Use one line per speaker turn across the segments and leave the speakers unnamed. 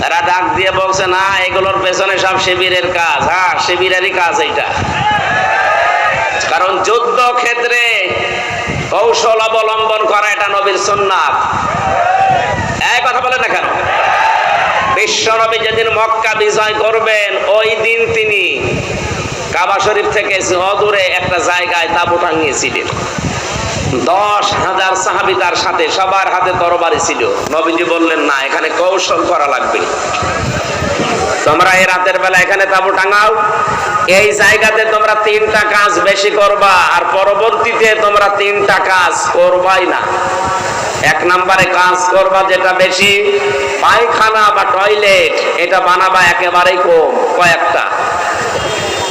তারা ডাক দিয়ে বলছে, না, এগুলোর পেছনে সব শিবিরের কাজ। হ্যাঁ, শিবিরেরই কাজ এইটা। কারণ যুদ্ধ ক্ষেত্রে কৌশল অবলম্বন করা এটা নবীর সুন্নাত। এই কথা বলে না কেন? বিশ্ব নবী যেদিন মক্কা বিজয় করবেন, ওই দিন তিনি কাবা শরীফ থেকে অদূরে একটা জায়গায় তাঁবু টাঙিয়েছিলেন। 10,000 সাহাবী তার সাথে, সবার হাতে তরবারি ছিল। নবীজি বললেন, না, এখানে কৌশল করা লাগবে, তোমরা এই রাতের বেলা এখানে তাঁবু টাঙাও, এই জায়গাতে তোমরা 3টা কাজ বেশি করবা, আর পরবর্তীতে তোমরা 3টা কাজ করবাই না। 1 নম্বরে কাজ করবা যেটা বেশি, পায়খানা বা টয়লেট, এটা বানাবা একেবারেই কম, কয়েকটা।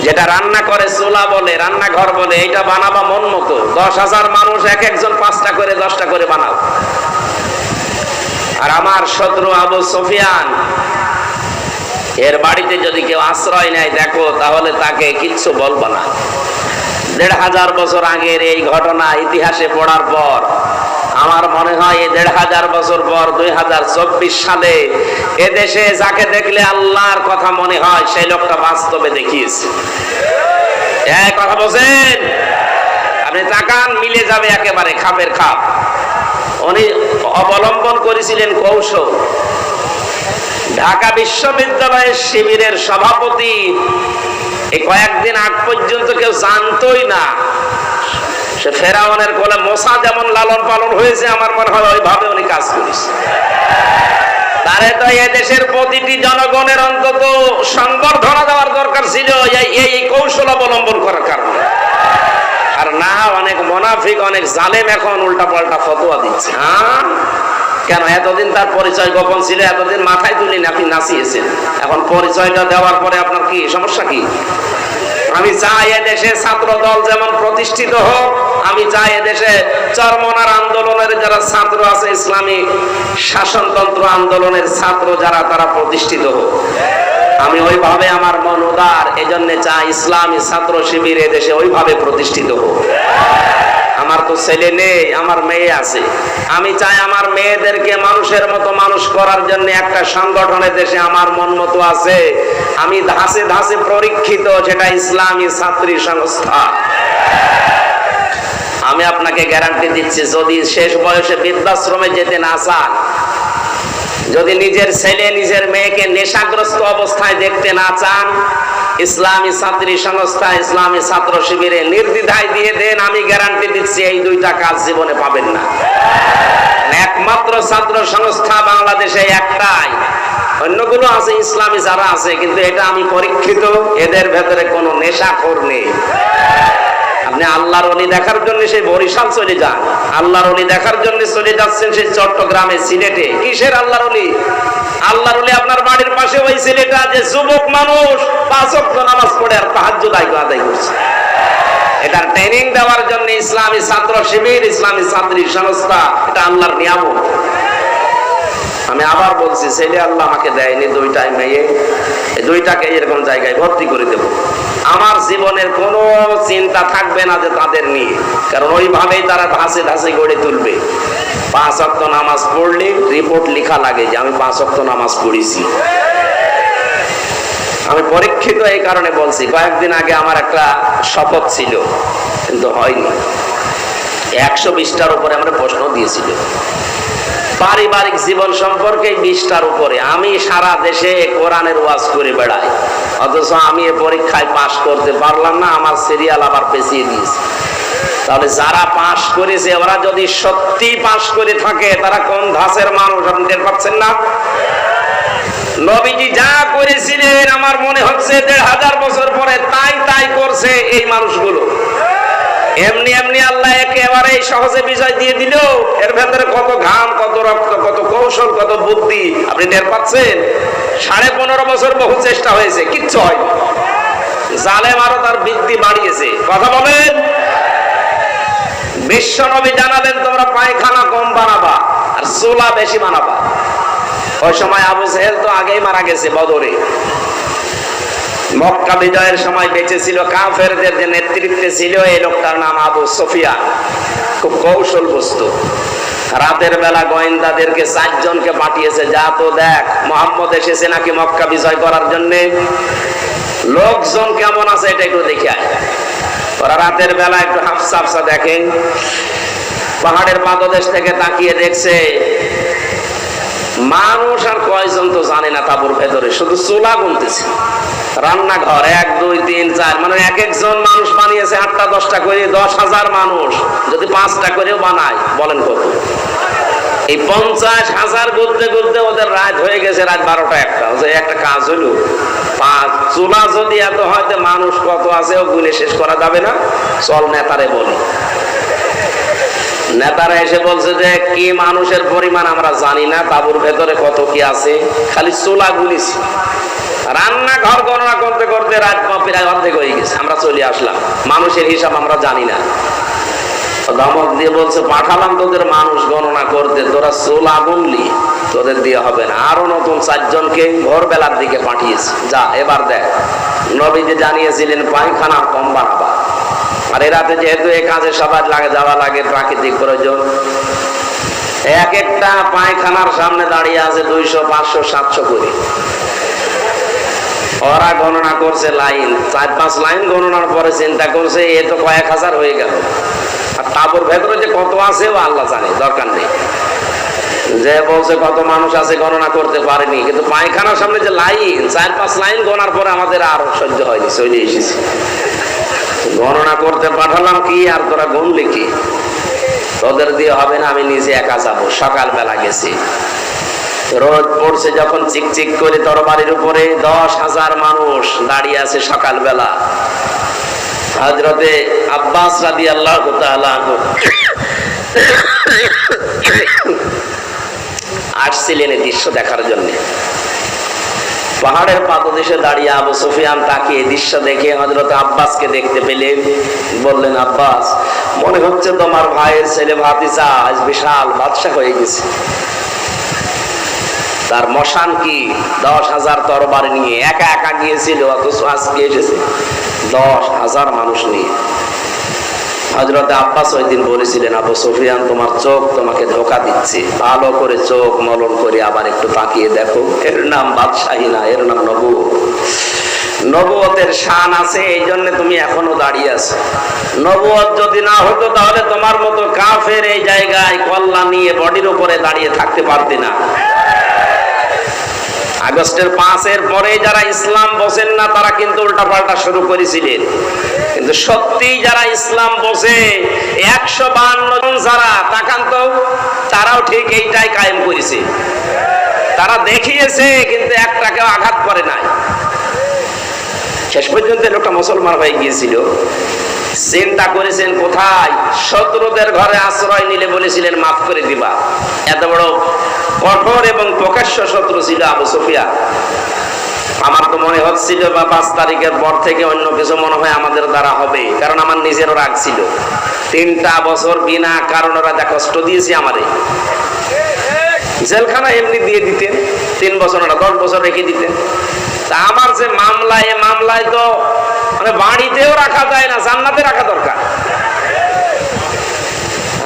যেটা রান্না করে চুলা বলে, রান্নাঘর বলে, এটা বানাবা মন মতো। 10,000 মানুষ, এক একজন 5টা করে 10টা করে বানাও। আর আমার শত্রু আবু সুফিয়ান, এর বাড়িতে যদি কেউ আশ্রয় নেয় দেখো, তাহলে তাকে কিচ্ছু বলবো না। 1,500 বছর আগের এই ঘটনা ইতিহাসে পড়ার পর আমার মনে হয় এই 1,500 বছর পর 2024 সালে এদেশে যাকে দেখলে আল্লাহর কথা মনে হয়, সেই লোকটা বাস্তবে দেখিয়েছে। এই কথা বলছেন, আপনি তাকান, মিলে যাবে একেবারে খাপের খাপ। উনি অবলম্বন করেছিলেন কৌশল। ঢাকা বিশ্ববিদ্যালয়ের শিবিরের সভাপতি এই কয়েকদিন আগ পর্যন্ত কেউ জানতোই না। সে ফেরাউনের কোলে মোসা যেমন লালন পালন হয়েছে, আমার মনে হয় ওইভাবে উনি কাজ করেছে। তারে তো এই দেশের প্রতিটি জনগণের অন্তত সংবর্ধনা দেওয়ার দরকার ছিল এই কৌশল অবলম্বন করার কারণে। আর না, অনেক মুনাফিক, অনেক জালেম এখন উল্টা পাল্টা ফতোয়া দিচ্ছে। হ্যাঁ, কেন? এতদিন তার পরিচয় গোপন ছিল, এতদিন মাথায় তুলে আপনি নাচিয়েছেন, এখন পরিচয়টা দেওয়ার পরে আপনার কি সমস্যা? কি আমি চাই এদেশে ছাত্র দল যেমন প্রতিষ্ঠিত হোক, আমি চাই এদেশে চরমনার আন্দোলনের যারা ছাত্র আছে, ইসলামী শাসনতন্ত্র আন্দোলনের ছাত্র যারা, তারা প্রতিষ্ঠিত হোক। আমি ওইভাবে, আমার মন উদার, এজন্য চাই ইসলামী ছাত্র শিবির এদেশে ওইভাবে প্রতিষ্ঠিত হোক। আমার তো ছেলে নেই, আমার মেয়ে আছে। আমি চাই আমার মেয়েদেরকে মানুষের মতো মানুষ করার জন্য একটা সংগঠন দেশে আমার মন মতো আছে। আমি ধাসে ধাসে পরীক্ষিত, যেটা ইসলামী ছাত্রী সংস্থা। আমি আপনাকে গ্যারান্টি দিচ্ছি, যদি শেষ বয়সে বৃদ্ধাশ্রমে যেতে না চান, যদি নিজের ছেলে নিজের মেয়েকে নেশাগ্রস্ত অবস্থায় দেখতে না চান, ইসলামী ছাত্রী সংস্থা, ইসলামী ছাত্র শিবিরে নির্দ্বিধায় দিয়ে দেন, আমি গ্যারান্টি দিচ্ছি এই 2টা কাজ জীবনে পাবেন না। একমাত্র ছাত্র সংস্থা বাংলাদেশে একটাই, অন্যগুলো আছে ইসলামী যারা আছে, কিন্তু এটা আমি পরীক্ষিত, এদের ভেতরে কোনো নেশাখোর নেই। আপনি আল্লাহর ওলি দেখার জন্য সেই বরিশাল চলে যান, আল্লাহর ওলি দেখার জন্য চলে যাচ্ছেন সেই চট্টগ্রামে, সিলেটে। কিসের আল্লাহর ওলি? আল্লাহর ওলি আপনার বাড়ির পাশে ওই ছেলেটা যে যুবক মানুষ 5 ওয়াক্ত নামাজ পড়ে আর তাহাজ্জুদ আদায় করছে। এটার ট্রেনিং দেওয়ার জন্য ইসলামী ছাত্র শিবির, ইসলামী ছাত্রী সংস্থা, এটা আল্লাহর নিয়ামত। আমি আবার বলছি, ছেলে আল্লাহ আমাকে দেয়নি, 2টাই মেয়ে, এই 2টাকে এরকম জায়গায় ভর্তি করে দেব। আমার জীবনের কোনো চিন্তা থাকবে না যে তাদের নিয়ে, কারণ ওইভাবেই তারা ধাসে ধাসে গড়ে তুলবে। 5 ওয়াক্ত নামাজ পড়লে রিপোর্ট লেখা লাগে যে আমি 5 ওয়াক্ত নামাজ পড়েছি। আমি পরীক্ষিত এই কারণে বলছি, কয়েকদিন আগে আমার একটা শপথ ছিল, কিন্তু হয়নি। 120টার উপরে আমরা প্রশ্ন দিয়েছিল, পারিবারিক জীবন সম্পর্কে 20টার উপরে। আমি সারা দেশে কোরআনের ওয়াজ করে বেড়াই, অথচ আমি এ পরীক্ষায় পাশ করতে পারলাম না, আমার সিরিয়াল আবার পেছিয়ে দিয়েছে। তাহলে যারা পাশ করেছে, ওরা যদি সত্যি পাশ করে থাকে, তারা কোন ধাঁচের মানুষ আপনি টের পাচ্ছেন না? নবীজি যা করেছিলেন, আমার মনে হচ্ছে 1,500 বছর পরে তাই করছে এই মানুষগুলো। এমনি এমনি আল্লাহ একেবারে সহজে বিজয় দিয়ে দিল। এর ভেতরে কত ঘাম, কত রক্ত, কত কৌশল, কত বুদ্ধি আপনি টের পাচ্ছেন? 15.5 বছর বহু চেষ্টা হয়েছে, কিচ্ছু হয়নি। জালেম আরো তার বৃদ্ধি বাড়িয়েছে। কথা বলেন। বিশ্ব নবী জানালেন, তোমরা পায়খানা কম বানাবা আর চুলা বেশি বানাবা। ওই সময় আবু জেহেল তো আগেই মারা গেছে বদরে। মক্কা বিজয়ের সময় বেঁচে ছিল, কাফেরদের যে নেতৃত্বে ছিল এই লোকটার নাম আবু সুফিয়ান। খুব কৌশল বস্তু। রাতের বেলা গোয়েন্দাদেরকে 4 জনকে পাঠিয়েছে, যা তো দেখ মুহাম্মদ এসেছে নাকি মক্কা বিজয় করার জন্য, লোকজন কেমন আছে এটা একটু দেখে আয়। ওরা রাতের বেলা একটু হাফসা হাফসা দেখে, পাহাড়ের পাদদেশ থেকে তাকিয়ে দেখছে মানুষ আর কয়জন তো জানে না তাঁবুর ভেতরে, শুধু চুলা গুনতেছে। রান্নাঘর 1 2 3 4, মানে এক একজন মানুষ বানিয়েছে 8টা 10টা করে, 10,000 মানুষ যদি 5টা করেও বানায় বলেন কত? এই 50,000 গুনতে গুনতে ওদের রাত হয়ে গেছে, রাত 12টা 1টা। একটা কাজ হলো, 5 চুলা যদি এত হয়তো মানুষ কত আছে ও গুনে শেষ করা যাবে না, চল নেতারে বলি। নেতারা এসে বলছে যে কি মানুষের পরিমাণ আমরা জানি না, তাঁবুর ভেতরে কত কি আছে, খালি চুলা গুনেছি। রান্নাঘর গণনা করতে করতে রাত প্রায় অর্ধেক হয়ে গেছে, আমরা চলে আসলাম, মানুষের হিসাব আমরা জানি না। ধমক দিয়ে বলছে পাঠালাম তোদের মানুষ গণনা করতে, তোরা চুলা গুনলি, তোদের দিয়ে হবে না। আরো নতুন 4 জনকে ভোরবেলার দিকে পাঠিয়েছে, যা এবার দেখ। নবীজি জানিয়েছিলেন পায়খানা কম বানাবা, আর এই রাতে যেহেতু এই কাজে সবার যাওয়া লাগে, প্রাকৃতিক প্রয়োজন, এক একটা পায়খানার সামনে দাঁড়িয়ে আছে 200 500 700 করে। ওরা গণনা করছে লাইন, 4-5 লাইন গণনার পরে চিন্তা করছে এ তো কয়েক হাজার হয়ে গেল, আর তাঁবুর ভেতরে যে কত আছে ও আল্লাহ জানে, দরকার নেই। যে বলছে কত মানুষ আছে গণনা করতে পারেনি, কিন্তু পায়খানার সামনে যে লাইন, 4-5 লাইন গণার পরে আমাদের আর সহ্য হয়নি, চলে এসেছি। গণনা করতে পাঠালাম কি, আর তোরা গুনলি কি? তোদের দিয়ে হবে না, আমি নিজে একা যাবো। সকালবেলা গেছি, রোদ পড়ছে যখন, চিকচিক করে তরবারির উপরে 10,000 মানুষ দাঁড়িয়ে আছে সকালবেলা। হযরতে আব্বাস রাদিয়াল্লাহু তাআলা আনহু আসছিলেন এই দৃশ্য দেখার জন্য। পাহাড়ের পাদদেশে দাঁড়িয়ে আবু সুফিয়ান তাকিয়ে দৃশ্য দেখে হযরত আব্বাসকে দেখতে পেলেন, বললেন আব্বাস, মনে হচ্ছে তোমার ভাইয়ের ছেলে ভাতিজা আজ বিশাল বাদশা হয়ে গেছে। তার মশান কি 10,000 তরবারি নিয়ে একা একা গিয়েছিল, অথচ আজকে এসেছে 10,000 মানুষ নিয়ে। হযরত আব্বাস ওই দিন বলেছিলেন, আবু সুফিয়ান তোমার চোখ তোমাকে ধোঁকা দিচ্ছে, ভালো করে চোখ মলন করে আবার একটু তাকিয়ে দেখো, এর নাম বাদশাহী না, এর নাম নবুয়ত। নবুয়তের শান আছে, এই জন্য তুমি এখনো দাঁড়িয়ে আছো। নবুয়ত যদি না হতো তাহলে তোমার মতো কাফের এই জায়গায় কল্লা নিয়ে বডির উপরে দাঁড়িয়ে থাকতে পারতে না। আগস্টের 5-এর পরে যারা ইসলাম বোঝেন না তারা কিন্তু উল্টাপাল্টা শুরু করেছিলেন, কিন্তু সত্যি যারা ইসলাম বোঝে 152 জন যারা, তাকান তো, তারাও ঠিক এইটাই কায়েম করেছে। তারা দেখিয়েছে, কিন্তু একটাকেও আঘাত করে নাই। শেষ পর্যন্ত লোকটা মুসলমান হয়ে গিয়েছিল। চিন্তা করেছেন কোথায়? শত্রুদের ঘরে আশ্রয় নিলে বলেছিলেন মাফ করে দিবা। এত বড় কঠোর এবং প্রকাশ্য শত্রু ছিল আবু সুফিয়ান। আমার তো মনে হচ্ছিল বা 5 তারিখের পর থেকে অন্য কিছু মনে হয় আমাদের দ্বারা হবে, কারণ আমার নিজেরও রাগ ছিল। 3টা বছর বিনা কারণে ওরা যা কষ্ট দিয়েছে আমারে, জেলখানা এমনি দিয়ে দিতেন, 3 বছর না 10 বছর রেখে দিতেন। তা আমার যে মামলা, এ মামলায় তো মানে বাড়িতেও রাখা যায় না, জান্নাতে রাখা দরকার।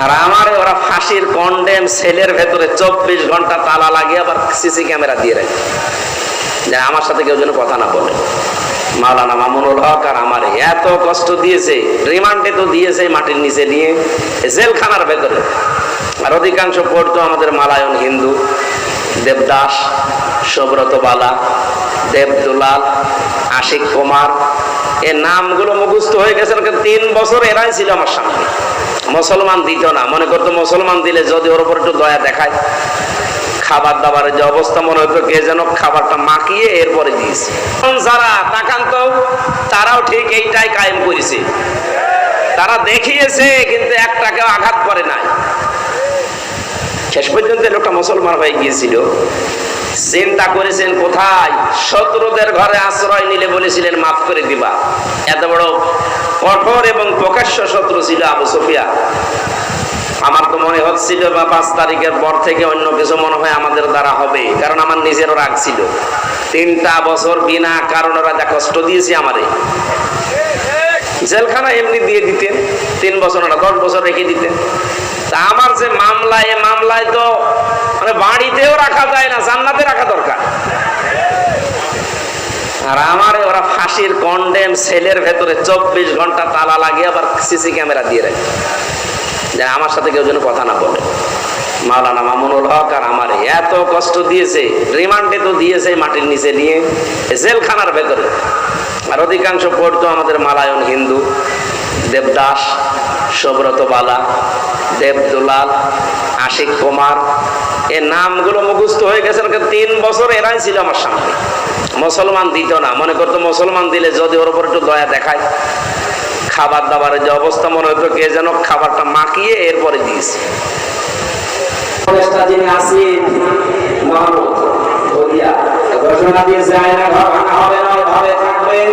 আর আমার ওরা ফাঁসির কন্ডেম সেলের ভেতরে 24 ঘন্টা তালা লাগিয়ে আবার সিসি ক্যামেরা দিয়ে রাখে, যে আমার সাথে কেউ যেন কথা না বলে। মাওলানা মামুনুল হক আর আমারে এত কষ্ট দিয়েছে, রিমান্ডে তো দিয়েছে মাটির নিচে নিয়ে, জেলখানার ভেতরে। আর অধিকাংশ পড়তো আমাদের মালায়ন হিন্দু, দেবদাস, সুব্রত বালা, দেবদুলাল, আশিক কুমার, এর নামগুলো মুখস্থ হয়ে গেছে। 3 বছর এরাই ছিল আমার সামনে। মুসলমান দিত না, মনে করতো মুসলমান দিলে যদি ওর উপর একটু দয়া দেখায়। খাবার দাবারের যে অবস্থা, মনে হতো কে যেন খাবারটা মাখিয়ে এরপরে দিয়েছে। যারা তাকান তো, তারাও ঠিক এইটাই কায়েম করেছে। তারা দেখিয়েছে, কিন্তু একটাকেও আঘাত করে নাই। শেষ পর্যন্ত লোকটা মুসলমান হয়ে গিয়েছিল। চিন্তা করেছেন কোথায়? শত্রুদের ঘরে আশ্রয় নিলে বলেছিলেন মাফ করে দিবা। এত বড় কঠোর এবং প্রকাশ্য শত্রু ছিল আবু সুফিয়ান। আমার তো মনে হচ্ছিল বা 5 তারিখের পর থেকে অন্য কিছু মনে হয় আমাদের দ্বারা হবে, কারণ আমার নিজেরও রাগ ছিল। 3টা বছর বিনা কারণে ওরা যা কষ্ট দিয়েছে আমারে, জেলখানা এমনি দিয়ে দিতেন, 3 বছর না 10 বছর রেখে দিতেন। তা আমার যে মামলা, এ মামলায় তো মানে বাড়িতেও রাখা যায় না, জান্নাতে রাখা দরকার। আর আমার ওরা ফাঁসির কন্ডেম সেলের ভেতরে 24 ঘন্টা তালা লাগিয়ে আবার সিসি ক্যামেরা দিয়ে রাখে, যে আমার সাথে কেউ যেন কথা না বলে। মাওলানা মামুনুল হক আর আমার এত কষ্ট দিয়েছে, রিমান্ডে তো দিয়েছে মাটির নিচে নিয়ে, জেলখানার ভেতরে। আর অধিকাংশ পড়তো আমাদের মালায়ন হিন্দু, দেবদাস, সুব্রত বালা, দেবদুলাল, আশিক কুমার, এ নামগুলো মুখস্থ হয়ে গেছে। 3 বছর এরাই ছিল আমার সামনে। মুসলমান দিত না, মনে করতো মুসলমান দিলে যদি ওর উপর একটু দয়া দেখায়। খাবার দাবারের যে অবস্থা, মনে হতো কে যেন খাবারটা মাখিয়ে এরপরে দিয়েছে। যিনি আছেন ঘোষণা দিয়েছে আয়না ঘর ভাঙা হবে না, ভাবে থাকবেন।